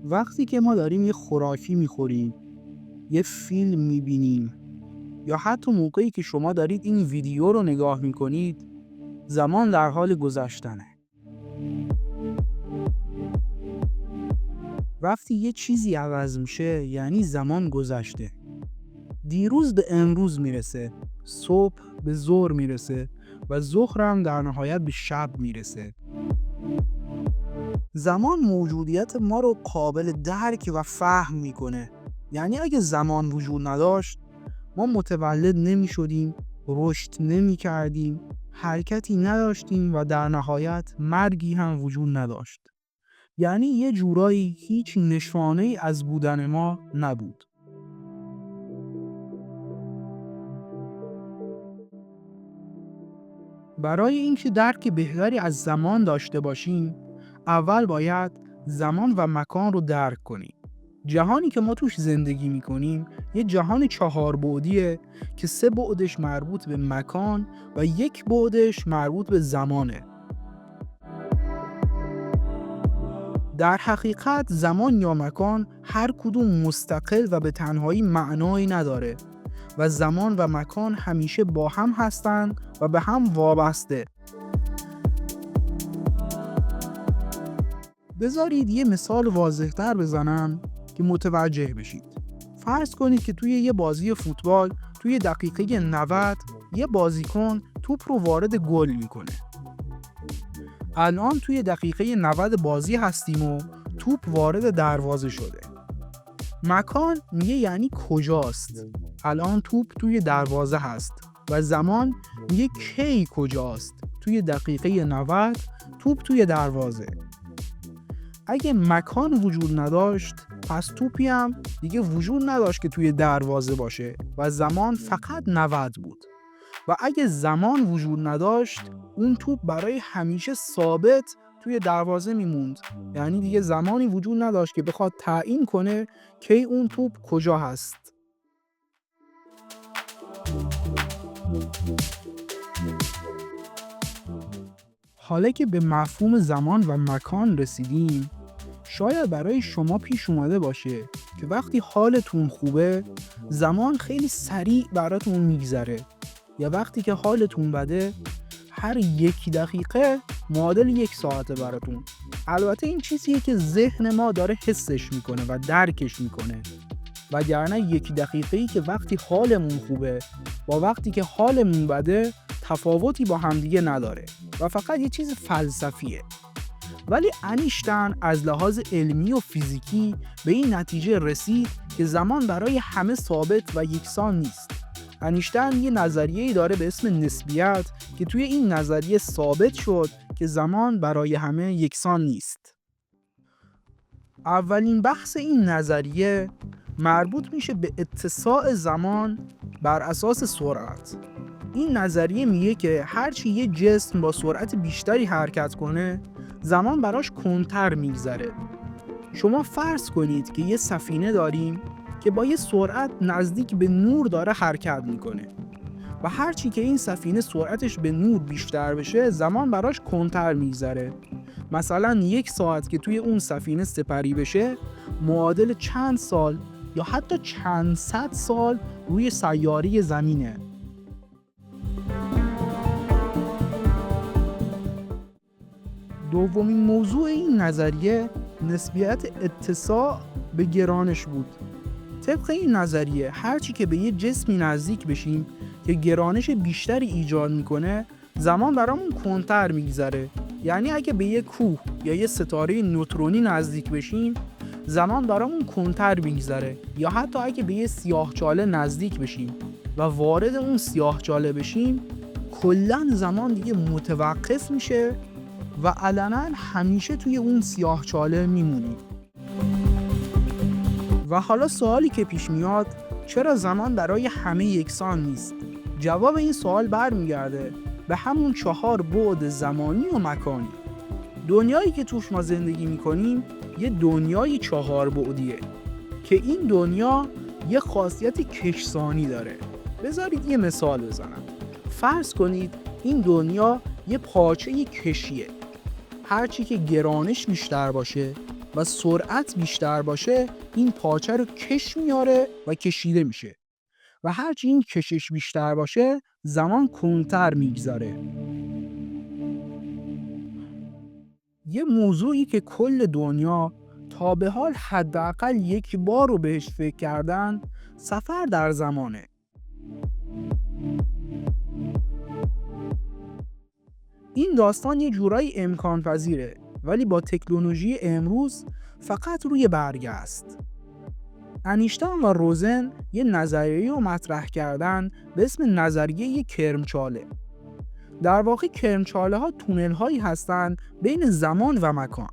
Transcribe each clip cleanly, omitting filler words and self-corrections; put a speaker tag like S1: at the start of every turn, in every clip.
S1: وقتی که ما داریم یه خوراکی میخوریم، یه فیلم میبینیم، یا حتی موقعی که شما دارید این ویدیو رو نگاه میکنید، زمان در حال گذشتنه. وقتی یه چیزی عوض میشه یعنی زمان گذشته. دیروز به امروز میرسه، صبح به ظهر میرسه و ظهر هم در نهایت به شب میرسه. زمان موجودیت ما رو قابل درک و فهم میکنه. یعنی اگه زمان وجود نداشت، ما متولد نمی شدیم، رشد نمی کردیم، حرکتی نداشتیم و در نهایت مرگی هم وجود نداشت. یعنی یه جورایی هیچ نشانه‌ای از بودن ما نبود. برای اینکه درک بهتری از زمان داشته باشیم، اول باید زمان و مکان رو درک کنیم. جهانی که ما توش زندگی میکنیم یه جهان 4 بعدیه که 3 بعدش مربوط به مکان و 1 بعدش مربوط به زمانه. در حقیقت زمان یا مکان هر کدوم مستقل و به تنهایی معنایی نداره و زمان و مکان همیشه با هم هستن و به هم وابسته. بذارید یه مثال واضح‌تر بزنم که متوجه بشید. فرض کنید که توی یه بازی فوتبال توی دقیقه 90 یه بازیکن توپ رو وارد گل میکنه. الان توی دقیقه 90 بازی هستیم و توپ وارد دروازه شده. مکان میگه یعنی کجاست؟ الان توپ توی دروازه هست و زمان میگه کی کجاست؟ توی دقیقه 90 توپ توی دروازه. اگه مکان وجود نداشت، پس توپی هم دیگه وجود نداشت که توی دروازه باشه و زمان فقط 90 بود. و اگه زمان وجود نداشت، اون توپ برای همیشه ثابت توی دروازه میموند. یعنی دیگه زمانی وجود نداشت که بخواد تعیین کنه کی اون توپ کجا هست. حالا که به مفهوم زمان و مکان رسیدیم، شاید برای شما پیش اومده باشه که وقتی حالتون خوبه، زمان خیلی سریع براتون میگذره، یا وقتی که حالتون بده، هر 1 دقیقه معادل 1 ساعته براتون. البته این چیزیه که ذهن ما داره حسش میکنه و درکش میکنه، وگرنه 1 دقیقه‌ای که وقتی حالمون خوبه با وقتی که حالمون بده تفاوتی با همدیگه نداره و فقط یه چیز فلسفیه. ولی انیشتین از لحاظ علمی و فیزیکی به این نتیجه رسید که زمان برای همه ثابت و یکسان نیست. انیشتین یه نظریه‌ای داره به اسم نسبیت که توی این نظریه ثابت شد که زمان برای همه یکسان نیست. اولین بحث این نظریه مربوط میشه به اتساع زمان بر اساس سرعت. این نظریه میگه که هرچی یه جسم با سرعت بیشتری حرکت کنه، زمان براش کندتر میگذره. شما فرض کنید که یه سفینه داریم که با یه سرعت نزدیک به نور داره حرکت میکنه و هرچی که این سفینه سرعتش به نور بیشتر بشه، زمان براش کندتر میگذره. مثلا 1 ساعت که توی اون سفینه سپری بشه، معادل چند سال یا حتی چند صد سال روی سیاره زمینه. دومین موضوع این نظریه نسبیت اتساع به گرانش بود. طبق این نظریه هرچی که به یه جسمی نزدیک بشیم که گرانش بیشتری ایجاد میکنه، زمان برامون کندتر میگذره. یعنی اگه به یه کوه یا یه ستاره نوترونی نزدیک بشیم، زمان برامون کندتر میگذره. یا حتی اگه به یه سیاهچاله نزدیک بشیم و وارد اون سیاهچاله بشیم، کلاً زمان دیگه متوقف میشه و علنا همیشه توی اون سیاهچاله میمونیم. و حالا سوالی که پیش میاد، چرا زمان برای همه یکسان نیست؟ جواب این سوال برمیگرده به همون 4 بعد زمانی و مکانی. دنیایی که توش ما زندگی میکنیم یه دنیای 4 بعدیه که این دنیا یه خاصیت کشسانی داره. بذارید یه مثال بزنم. فرض کنید این دنیا یه پارچه کشیه. هرچی که گرانش بیشتر باشه، و سرعت بیشتر باشه این پارچه رو کش میاره و کشیده میشه و هرچی این کشش بیشتر باشه زمان کندتر میگذره. یه موضوعی که کل دنیا تا به حال حداقل یک بار رو بهش فکر کردن سفر در زمانه. این داستان یه جورایی امکان پذیره ولی با تکنولوژی امروز فقط روی برگ است. انیشتین و روزن یه نظریه رو مطرح کردن به اسم نظریه کرمچاله. در واقع کرمچاله ها تونل هایی هستن بین زمان و مکان.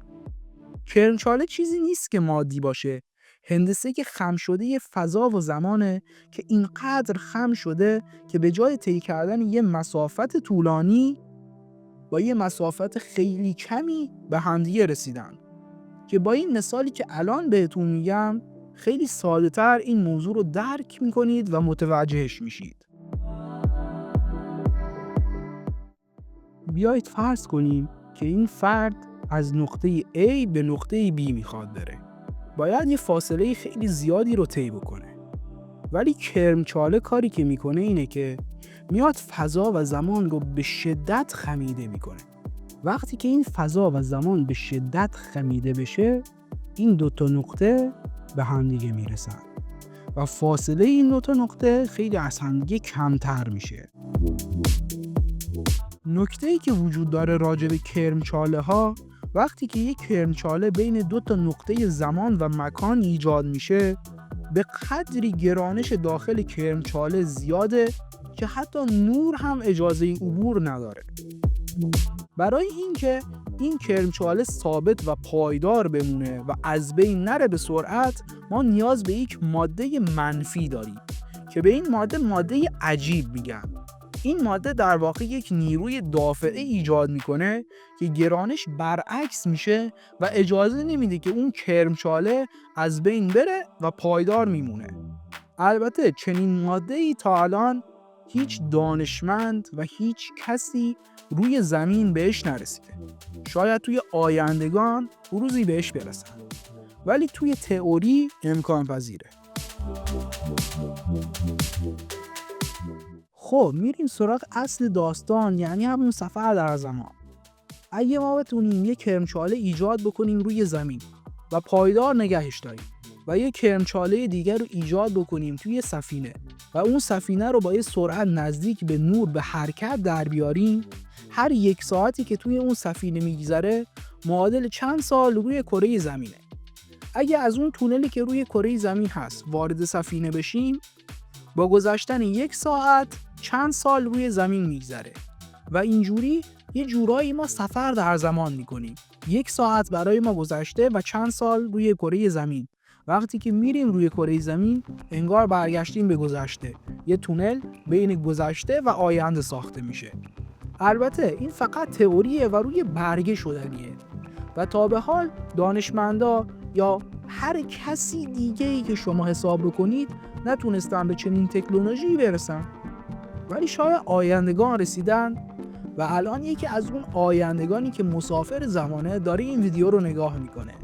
S1: کرمچاله چیزی نیست که مادی باشه، هندسه که خم شده فضا و زمانه که اینقدر خم شده که به جای طی کردن یه مسافت طولانی با یه مسافت خیلی کمی به همدیگه رسیدن، که با این مثالی که الان بهتون میگم خیلی ساده تر این موضوع رو درک میکنید و متوجهش میشید. بیایید فرض کنیم که این فرد از نقطه A به نقطه B میخواد بره. باید یه فاصله خیلی زیادی رو طی بکنه. ولی کرمچاله کاری که میکنه اینه که میاد فضا و زمان رو به شدت خمیده میکنه. وقتی که این فضا و زمان به شدت خمیده بشه، این دوتا نقطه به همدیگه میرسن و فاصله این دوتا نقطه خیلی از همدیگه کمتر میشه. نکته‌ای که وجود داره راجع به کرمچاله ها، وقتی که یک کرمچاله بین دو تا نقطه زمان و مکان ایجاد میشه، به قدری گرانش داخل کرمچاله زیاده که حتی نور هم اجازه عبور نداره. برای اینکه این کرمچاله ثابت و پایدار بمونه و از بین نره به سرعت، ما نیاز به یک ماده منفی داریم که به این ماده عجیب میگن. این ماده در واقع یک نیروی دافعه ایجاد میکنه که گرانش برعکس میشه و اجازه نمیده که اون کرمچاله از بین بره و پایدار میمونه. البته چنین ماده‌ای تا الان هیچ دانشمند و هیچ کسی روی زمین بهش نرسیده. شاید توی آیندگان روزی بهش برسن، ولی توی تئوری امکان پذیره. خب میریم سراغ اصل داستان، یعنی همون سفر در زمان. اگه ما بتونیم یک کرمچاله ایجاد بکنیم روی زمین و پایدار نگهش داریم و یک کرمچاله دیگر رو ایجاد بکنیم توی سفینه و اون سفینه رو با یه سرعت نزدیک به نور به حرکت در بیاریم، هر 1 ساعتی که توی اون سفینه میگذره معادل چند سال روی کره زمینه. اگه از اون تونلی که روی کره زمین هست وارد سفینه بشیم، با گذشتن 1 ساعت چند سال روی زمین میگذره و اینجوری یه جورایی ما سفر در زمان میکنیم. 1 ساعت برای ما گذشته و چند سال روی کره زمین. وقتی که میریم روی کره زمین انگار برگشتیم به گذشته. یه تونل بین گذشته و آینده ساخته میشه. البته این فقط تئوریه و روی برگه شدنیه و تا به حال دانشمندا یا هر کسی دیگه‌ای که شما حساب بکنید نتونستن به چنین تکنولوژی برسن، ولی شاید آیندگان رسیدن و الان یکی از اون آیندگانی که مسافر زمانه داره این ویدیو رو نگاه میکنه.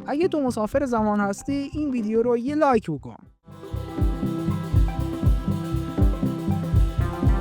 S1: اگه تو مسافر زمان هستی این ویدیو رو یه لایک بکن.